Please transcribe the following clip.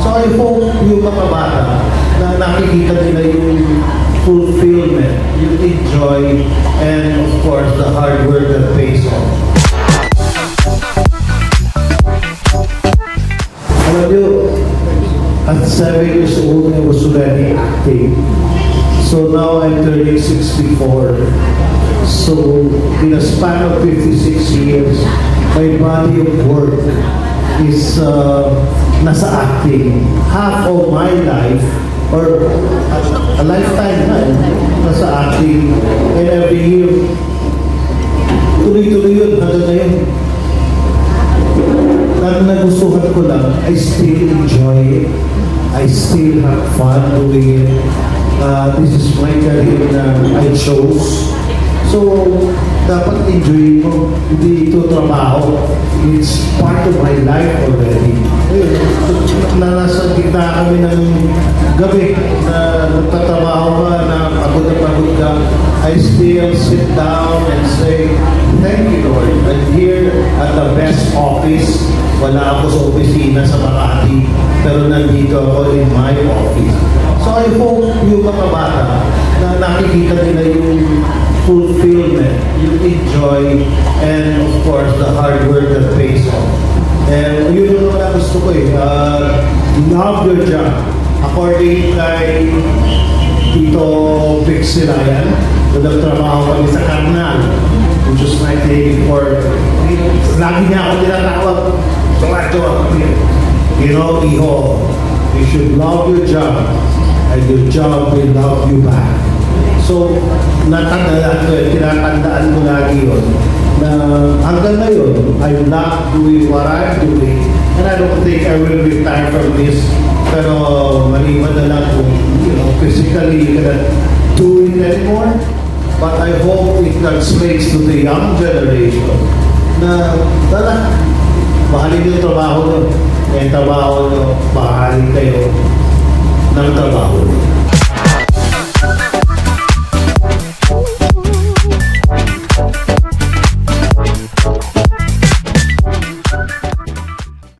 So I hope yung mga bata na nakikita nila yung fulfillment, yung enjoy, and of course, the hard work that pays off. Alam nyo, at 7 years old, I was already acting. So now I'm turning 64. So in a span of 56 years, my body of work is nasa acting. Half of my life, or a lifetime na, nasa acting. And every year, tuloy-tuloy yun, hanggang ngayon. Ang nagustuhan ko lang, I still enjoy it. I still have fun doing it. This is my career na I chose. So, dapat enjoy mo. Hindi ito trabaho. It's part of my life already. Na nasa gitna kami ng gabi na nagtatrabaho ka, na pagod ka, I still sit down and say, thank you, Lord. I'm here at the best office. Wala ako sa opisina sa Makati, pero nandito ako in my office. So I hope yung mga bata na nakikita nila yung fulfillment, yung enjoy, and of course, the hard work that pays off. And yun yung mga gusto ko eh. Love your job. According kay Tito Vic Silayan, na nagtrabaho kami sa Karnal, which is my day before. Lagi niya ako tinatawag. You know, Iho, you should love your job, and your job will love you back. So, natandaan ko yun, tinatandaan ko lagi yun, na hanggang ngayon, I'm not doing what I'm doing, and I don't think I will retire from this, pero maliban na lang kung, physically you cannot do it anymore, but I hope it translates to the young generation na, mahalin yung trabaho nyo, yung trabaho nyo, mahalin kayo ng trabaho nyo.